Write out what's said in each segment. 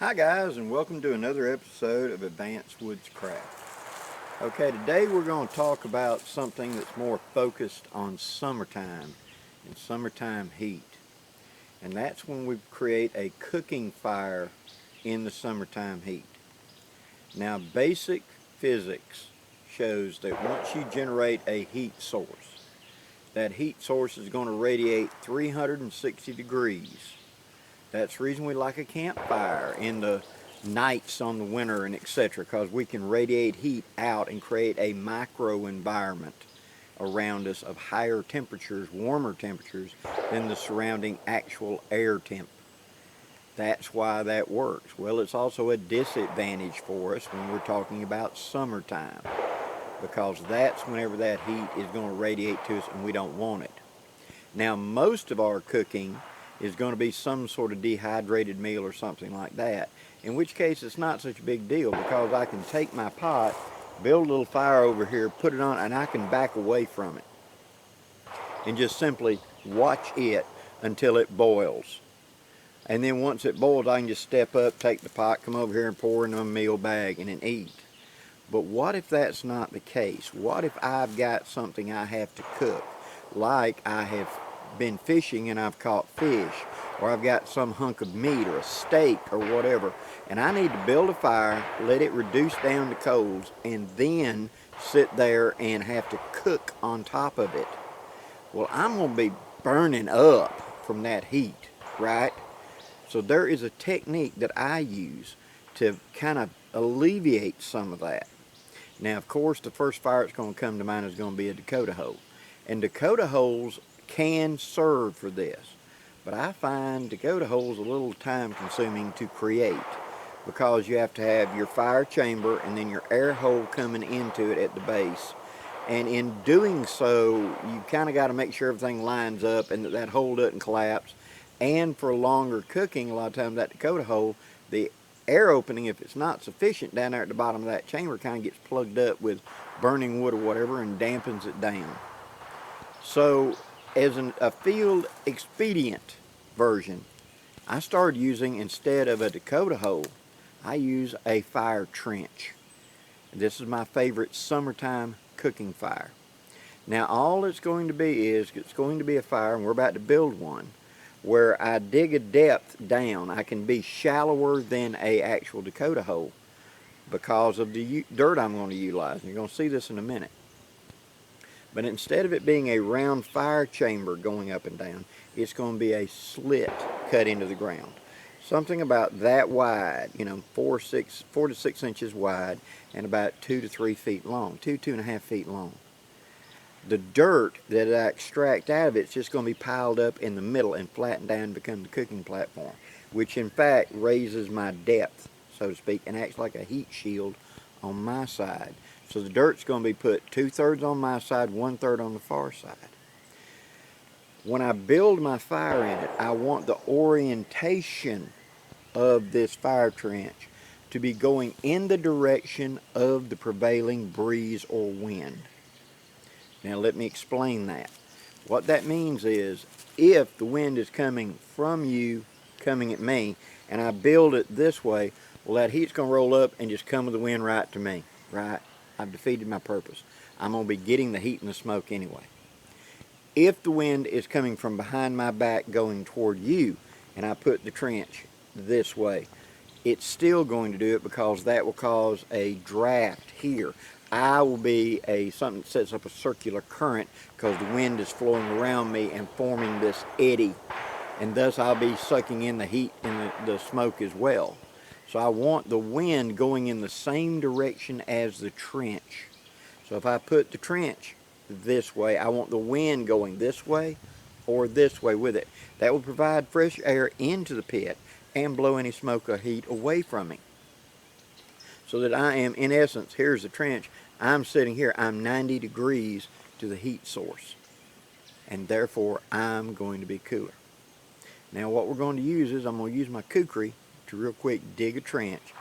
Hi guys, and welcome to another episode of Advanced Woodscraft. Okay, today we're going to talk about something that's more focused on summertime and summertime heat. And that's when we create a cooking fire in the summertime heat. Now, basic physics shows that once you generate a heat source, that heat source is going to radiate 360 degrees. That's the reason we like a campfire in the nights on the winter and etc., because we can radiate heat out and create a micro environment around us of higher temperatures, warmer temperatures than the surrounding actual air temp. That's why that works. Well, it's also a disadvantage for us when we're talking about summertime, because that's whenever that heat is going to radiate to us and we don't want it. Now, most of our cooking is going to be some sort of dehydrated meal or something like that, in which case it's not such a big deal, because I can take my pot, build a little fire over here, put it on, and I can back away from it and just simply watch it until it boils. And then once it boils, I can just step up, take the pot, come over here and pour in a meal bag and then eat. But what if that's not the case? What if I've got something I have to cook, like I have been fishing and I've caught fish, or I've got some hunk of meat or a steak or whatever, and I need to build a fire, let it reduce down to coals, and then sit there and have to cook on top of it? Well, I'm going to be burning up from that heat, right? So there is a technique that I use to kind of alleviate some of that. Now, of course, the first fire that's going to come to mind is going to be a Dakota hole. And Dakota holes can serve for this, but I find Dakota holes a little time consuming to create, because you have to have your fire chamber and then your air hole coming into it at the base, and in doing so you kind of got to make sure everything lines up and that hole doesn't collapse. And for longer cooking, a lot of times that Dakota hole, the air opening, if it's not sufficient down there at the bottom of that chamber, kind of gets plugged up with burning wood or whatever and dampens it down. So as a field expedient version, I started using, instead of a Dakota hole, I use a fire trench. This is my favorite summertime cooking fire. Now all it's going to be is, it's going to be a fire, and we're about to build one, where I dig a depth down. I can be shallower than a actual Dakota hole because of the dirt I'm going to utilize. You're going to see this in a minute. But instead of it being a round fire chamber going up and down, it's going to be a slit cut into the ground. Something about that wide, 4 to 6 inches wide, and about 2 to 3 feet long, 2.5 feet long. The dirt that I extract out of it is just going to be piled up in the middle and flattened down and become the cooking platform, which in fact raises my depth, so to speak, and acts like a heat shield on my side. So the dirt's going to be put 2/3 on my side, 1/3 on the far side. When I build my fire in it, I want the orientation of this fire trench to be going in the direction of the prevailing breeze or wind. Now let me explain that. What that means is, if the wind is coming from you, coming at me, and I build it this way, well, that heat's going to roll up and just come with the wind right to me, right? I've defeated my purpose. I'm going to be getting the heat and the smoke anyway. If the wind is coming from behind my back going toward you, and I put the trench this way, it's still going to do it, because that will cause a draft here. I will be something that sets up a circular current, because the wind is flowing around me and forming this eddy, and thus I'll be sucking in the heat and the smoke as well. So I want the wind going in the same direction as the trench. So if I put the trench this way, I want the wind going this way or this way with it. That will provide fresh air into the pit and blow any smoke or heat away from me. So that I am, in essence, here's the trench, I'm sitting here, I'm 90 degrees to the heat source, and therefore I'm going to be cooler. Now what we're going to use is, I'm going to use my kukri to real quick dig a trench,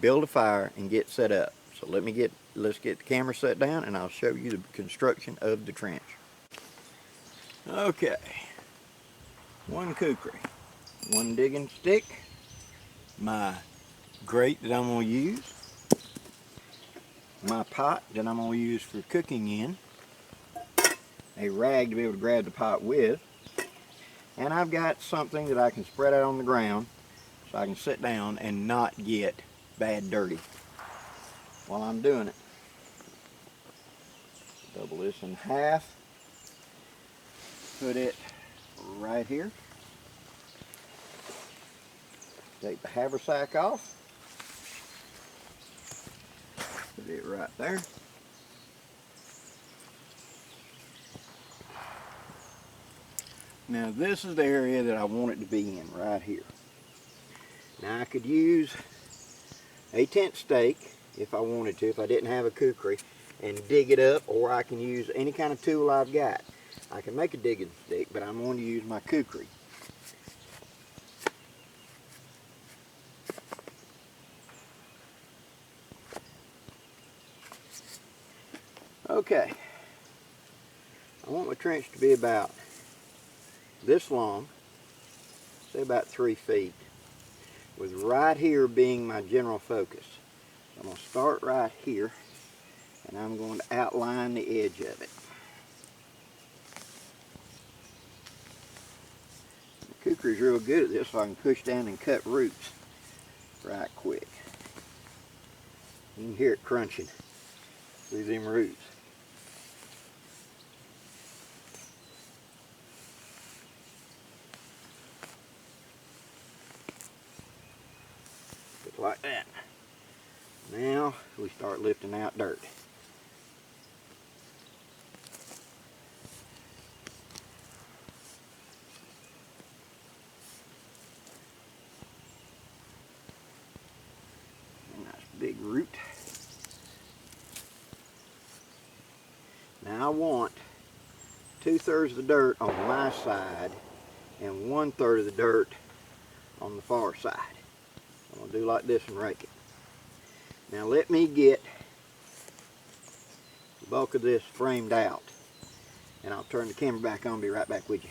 build a fire, and get set up. So let's get the camera set down, and I'll show you the construction of the trench. Okay, one kukri, one digging stick, my grate that I'm going to use, my pot that I'm going to use for cooking in, a rag to be able to grab the pot with, and I've got something that I can spread out on the ground so I can sit down and not get bad dirty while I'm doing it. Double this in half, put it right here, take the haversack off, put it right there. Now this is the area that I want it to be in, right here. Now I could use a tent stake if I wanted to, if I didn't have a kukri, and dig it up, or I can use any kind of tool I've got. I can make a digging stick, but I'm going to use my kukri. Okay, I want my trench to be about this long, say about 3 feet, with right here being my general focus. I'm going to start right here, and I'm going to outline the edge of it. The kukri is real good at this, so I can push down and cut roots right quick. You can hear it crunching through them roots. Just like that. Now we start lifting out dirt. Nice big root. Now I want 2/3 of the dirt on my side and 1/3 of the dirt on the far side. I'm going to do like this and rake it. Now let me get the bulk of this framed out, and I'll turn the camera back on and be right back with you.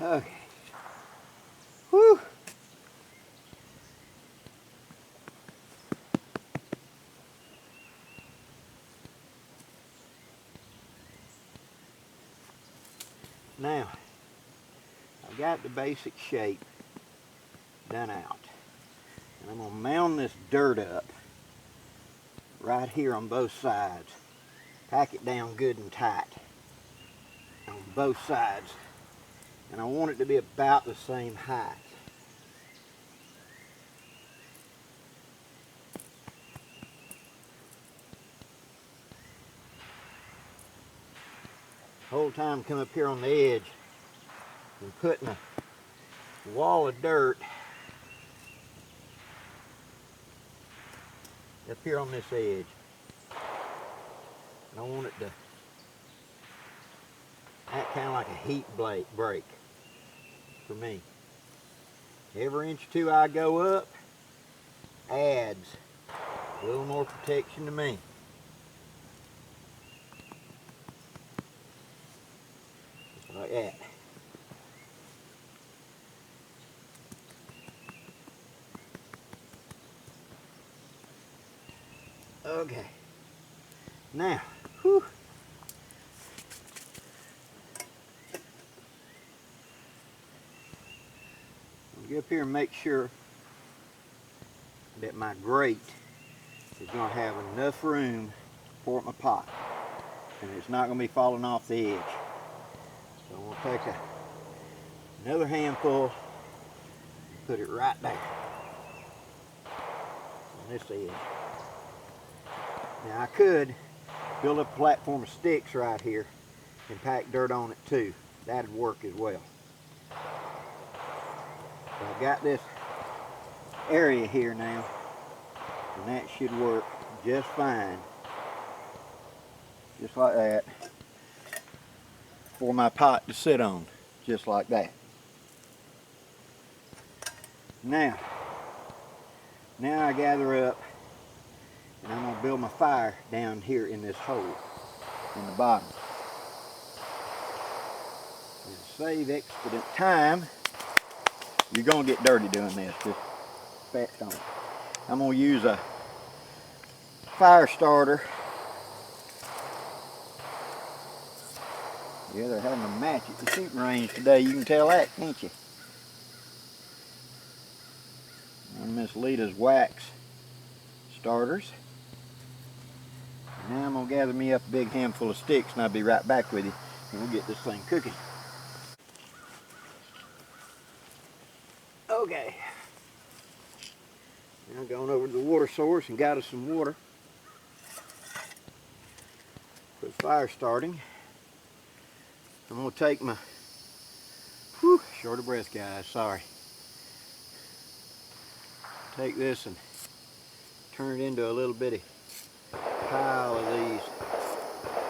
Okay. Whew. Now, I've got the basic shape done out. And I'm going to mound this dirt up right here on both sides. Pack it down good and tight on both sides. And I want it to be about the same height. The whole time come up here on the edge and putting a wall of dirt up here on this edge. And I want it to act kind of like a heat break for me. Every inch or two I go up adds a little more protection to me. Just like that. Okay. Now, whew. I'll get up here and make sure that my grate is going to have enough room to pour my pot, and it's not going to be falling off the edge. So I'm going to take another handful and put it right there on this edge. Now I could build up a platform of sticks right here and pack dirt on it too. That'd work as well. But I've got this area here now, and that should work just fine. Just like that. For my pot to sit on. Just like that. Now I gather up, and I'm going to build my fire down here in this hole in the bottom. And save expedient time, you're going to get dirty doing this. Just fast on it. I'm going to use a fire starter. Yeah, they're having a match at the shooting range today. You can tell that, can't you? And Miss Lita's wax starters. Now I'm going to gather me up a big handful of sticks and I'll be right back with you and we'll get this thing cooking. Okay. Now going over to the water source and got us some water. For the fire starting, I'm going to take my, short of breath guys, sorry. Take this and turn it into a little bitty pile of these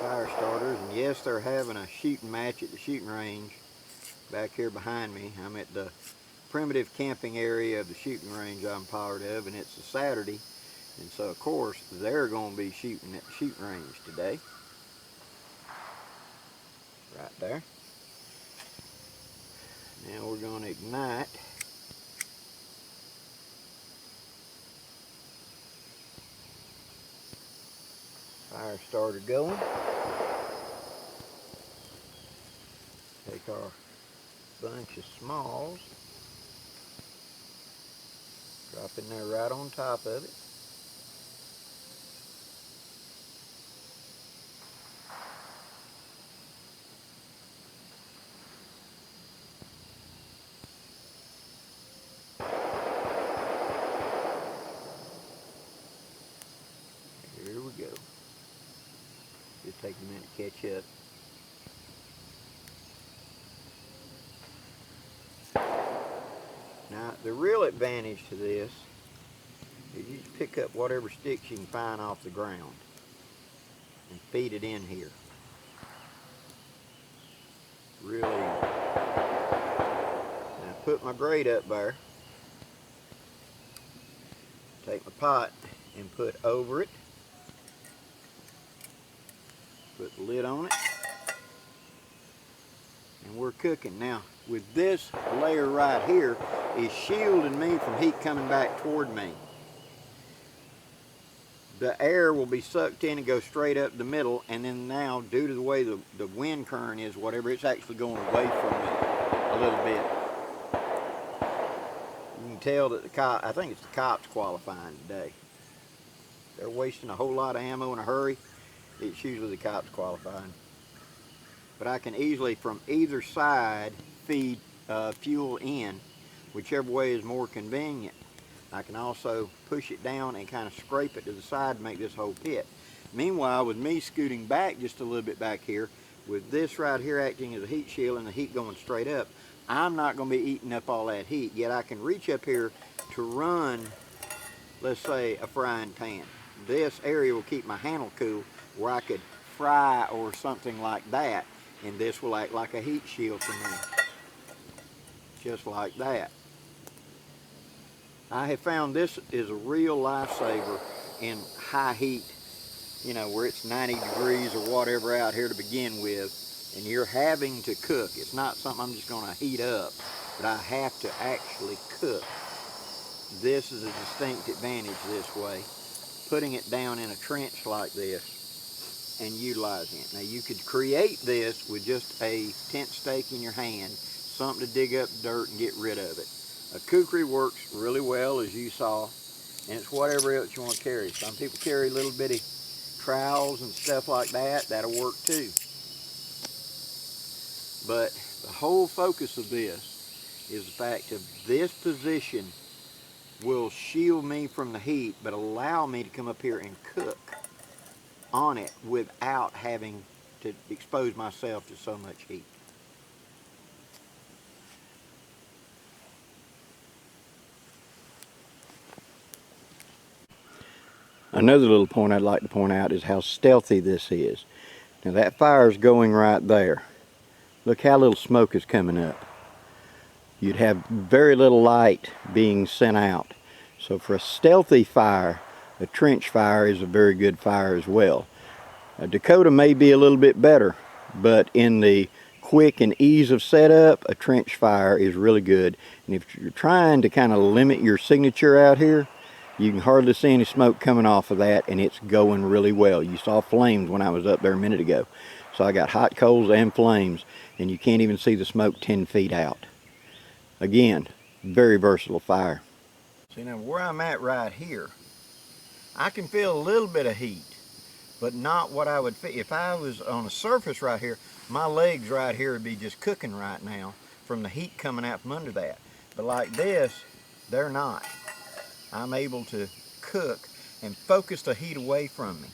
fire starters. And yes, they're having a shooting match at the shooting range back here behind me. I'm at the primitive camping area of the shooting range I'm part of, and it's a Saturday, and so of course they're going to be shooting at the shooting range today. Right there. Now we're going to ignite fire starter going. Take our bunch of smalls, drop in there right on top of it. Here we go. Just take a minute to catch up. Now, the real advantage to this is you just pick up whatever sticks you can find off the ground and feed it in here. Really easy. Now, put my grate up there. Take my pot and put over it. Put the lid on it. And we're cooking. Now, with this layer right here is shielding me from heat coming back toward me. The air will be sucked in and go straight up the middle, and then now, due to the way the wind current is, whatever, it's actually going away from me a little bit. You can tell that I think it's the cops qualifying today. They're wasting a whole lot of ammo in a hurry. It's usually the cops qualifying. But I can easily, from either side, feed fuel in, whichever way is more convenient. I can also push it down and kind of scrape it to the side to make this whole pit. Meanwhile, with me scooting back just a little bit back here, with this right here acting as a heat shield and the heat going straight up, I'm not going to be eating up all that heat, yet I can reach up here to run, let's say, a frying pan. This area will keep my handle cool where I could fry or something like that, and this will act like a heat shield for me. Just like that. I have found this is a real lifesaver in high heat, you know, where it's 90 degrees or whatever out here to begin with, and you're having to cook. It's not something I'm just going to heat up, but I have to actually cook. This is a distinct advantage this way. Putting it down in a trench like this and utilizing it. Now you could create this with just a tent stake in your hand, something to dig up dirt and get rid of it. A kukri works really well, as you saw, and it's whatever else you want to carry. Some people carry little bitty trowels and stuff like that. That'll work too. But the whole focus of this is the fact of this position will shield me from the heat, but allow me to come up here and cook on it without having to expose myself to so much heat. Another little point I'd like to point out is how stealthy this is. Now that fire is going right there. Look how little smoke is coming up. You'd have very little light being sent out. So for a stealthy fire, a trench fire is a very good fire as well. A Dakota may be a little bit better, but in the quick and ease of setup, a trench fire is really good. And if you're trying to kind of limit your signature out here, you can hardly see any smoke coming off of that, and it's going really well. You saw flames when I was up there a minute ago. So I got hot coals and flames, and you can't even see the smoke 10 feet out. Again, very versatile fire. See, now where I'm at right here, I can feel a little bit of heat, but not what I would feel. If I was on a surface right here, my legs right here would be just cooking right now from the heat coming out from under that. But like this, they're not. I'm able to cook and focus the heat away from me.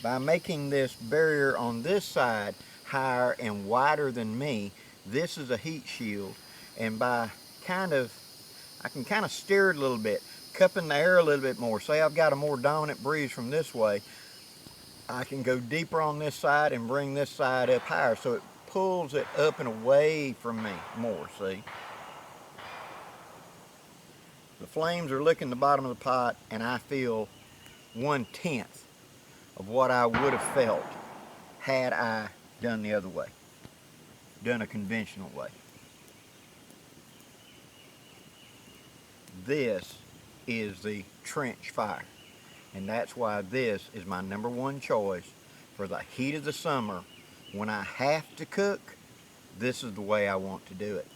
By making this barrier on this side higher and wider than me, this is a heat shield, and by I can kind of steer it a little bit, cupping the air a little bit more. Say I've got a more dominant breeze from this way, I can go deeper on this side and bring this side up higher, so it pulls it up and away from me more, see? The flames are licking the bottom of the pot, and I feel 1/10 of what I would have felt had I done the other way, done a conventional way. This is the trench fire, and that's why this is my #1 choice for the heat of the summer. When I have to cook, this is the way I want to do it.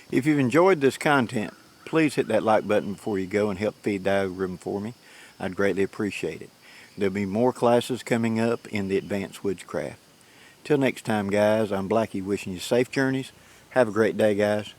If you've enjoyed this content, please hit that like button before you go and help feed the algorithm for me. I'd greatly appreciate it. There'll be more classes coming up in the Advanced Woodscraft. Till next time, guys, I'm Blackie wishing you safe journeys. Have a great day, guys.